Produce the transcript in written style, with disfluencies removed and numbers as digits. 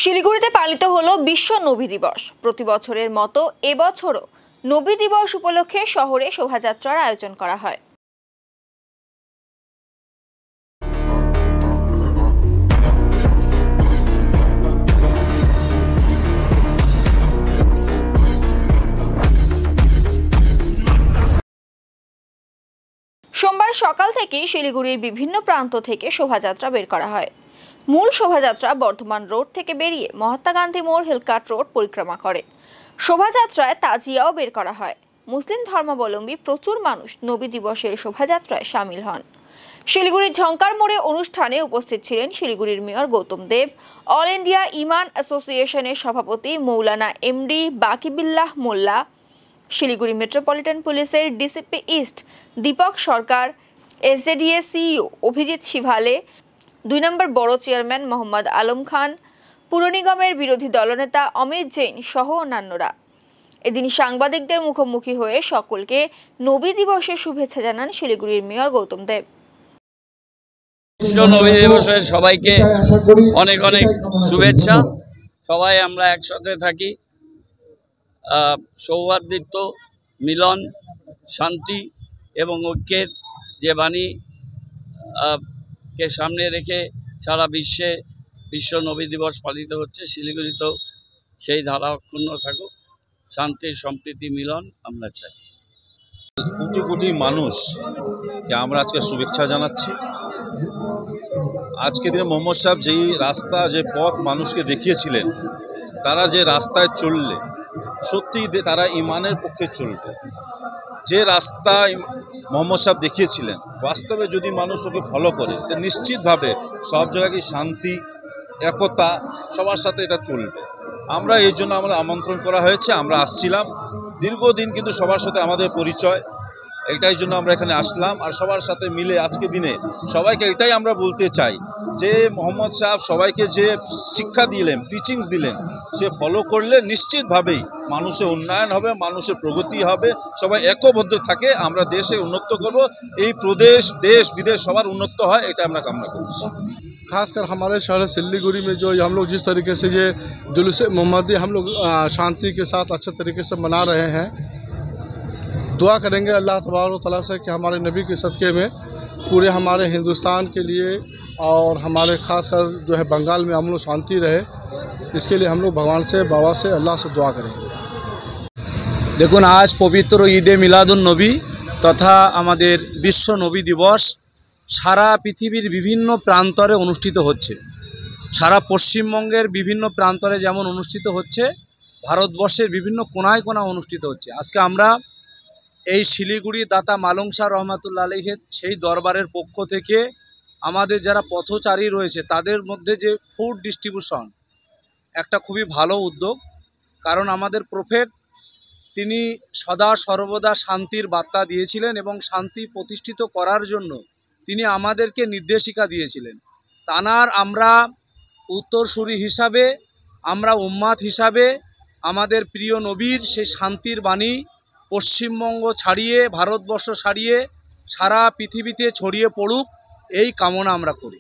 শিলিগুড়িতে পালিত হলো বিশ্ব নবী দিবস। প্রতি বছরের মতো এবছরও নবী দিবস উপলক্ষে শহরে শোভাযাত্রার আয়োজন করা হয়। সোমবার সকাল থেকে শিলিগুড়ির বিভিন্ন প্রান্ত থেকে শোভাযাত্রা বের করা হয়। মূল শোভাযাত্রা বর্ধমান রোড থেকে বেরিয়ে মহাত্মা গান্ধী মোড় হিলকাট রোড পরিক্রমা করে। শোভাযাত্রায় তাজিয়াও বের করা হয়। মুসলিম ধর্মাবলম্বী প্রচুর মানুষ নবী দিবসের শোভাযাত্রায় সামিল হন। শিলিগুড়ির ঝঙ্কার মোড়ে অনুষ্ঠানে উপস্থিত ছিলেন শিলিগুড়ির মেয়র গৌতম দেব, অল ইন্ডিয়া ইমান অ্যাসোসিয়েশনের সভাপতি মৌলানা এমডি বাকিবিল্লাহ মোল্লা, শিলিগুড়ি মেট্রোপলিটন পুলিশের ডিসিপি ইস্ট দীপক সরকার, এসজেডিএ সিইও অভিজিৎ শিভালে, 2 নম্বর বড় চেয়ারম্যান মোহাম্মদ আলম খান, পুর নিগমের বিরোধী দলনেতা অমিত জৈন সহ অন্যান্যরা। এদিন সাংবাদিকদের মুখোমুখি হয়ে সকলকে নবী দিবসের শুভেচ্ছা জানান শিলিগুড়ির মেয়র গৌতম দেব। বিশ্ব নবী দিবসে সবাইকে অনেক অনেক শুভেচ্ছা। সবাই আমরা একসাথে থাকি, সৌহার্দ্যিত্ব, মিলন, শান্তি এবং ঐক্যের যে বাণী কে সামনে রেখে সারা বিশ্বে বিশ্ব নবী দিবস পালিত হচ্ছে। শিলিগুড়িতেও সেই ধারা অক্ষুণ্ণ থাকুক। শান্তি, সম্প্রীতি, মিলন আমরা চাই। কোটি কোটি মানুষকে আমরা আজকে শুভেচ্ছা জানাচ্ছি। আজকে দিনে মোহাম্মদ সাহেব যেই রাস্তা, যে পথ মানুষকে দেখিয়েছিলেন, তারা যে রাস্তায় চললে সত্যিই তারা ইমানের পক্ষে চলবে। যে রাস্তায় মোহাম্মদ সাহেব দেখিয়েছিলেন, বাস্তবে যদি মানুষ ওকে ফলো করে, নিশ্চিতভাবে সব জায়গায় শান্তি, একতা, সবার সাথে এটা চলবে। আমরা এই জন্য আমাদের আমন্ত্রণ করা হয়েছে, আমরা আসছিলাম। দীর্ঘদিন কিন্তু সবার সাথে আমাদের পরিচয়, এটাই জন্য আমরা এখানে আসলাম। আর সবার সাথে মিলে আজকে দিনে সবাইকে এটাই আমরা বলতে চাই যে মোহাম্মদ সাহেব সবাইকে যে শিক্ষা দিলেন, টিচিংস দিলেন, সে ফলো করলে নিশ্চিতভাবেই মানুষের উন্নয়ন হবে, মানুষের প্রগতি হবে। সবাই একবদ্ধ থাকে, আমরা দেশে উন্নত করব। এই প্রদেশ, দেশ, বিদেশ সবার উন্নত হয়, এটা আমরা কামনা করছি। खासकर हमारे शहर सिल्लीगुड़ी में जो हम लोग जिस तरीके से ये जुलूस मोहम्मदी हम लोग शांति के साथ अच्छे तरीके से मना रहे हैं, दुआ करेंगे अल्लाह तबारक तआला से कि हमारे नबी के सदक़े में पूरे हमारे हिंदुस्तान के लिए और हमारे ख़ासकर जो है बंगाल में हम लोग शांति रहे। इसके लिए हम लोग भगवान से, बाबा से, अल्लाह से दुआ करेंगे। দেখুন, আজ পবিত্র ঈদে মিলাদুন নবী তথা আমাদের বিশ্ব নবী দিবস সারা পৃথিবীর বিভিন্ন প্রান্তরে অনুষ্ঠিত হচ্ছে। সারা পশ্চিমবঙ্গের বিভিন্ন প্রান্তরে যেমন অনুষ্ঠিত হচ্ছে, ভারতবর্ষের বিভিন্ন কোনায় কোনায় অনুষ্ঠিত হচ্ছে। আজকে আমরা এই শিলিগুড়ি দাতা মালং শাহ রহমাতুল্লাহ আলাইহির সেই দরবারের পক্ষ থেকে আমাদের যারা পথচারী রয়েছে তাদের মধ্যে যে ফুড ডিস্ট্রিবিউশন, একটা খুবই ভালো উদ্যোগ। কারণ আমাদের প্রফেট তিনি সদা সর্বদা শান্তির বার্তা দিয়েছিলেন এবং শান্তি প্রতিষ্ঠিত করার জন্য তিনি আমাদেরকে নির্দেশিকা দিয়েছিলেন। তানার আমরা উত্তরসূরি হিসাবে, আমরা উম্মাত হিসাবে আমাদের প্রিয় নবীর সেই শান্তির বাণী পশ্চিমবঙ্গ ছাড়িয়ে, ভারতবর্ষ ছাড়িয়ে সারা পৃথিবীতে ছড়িয়ে পড়ুক, এই কামনা আমরা করি।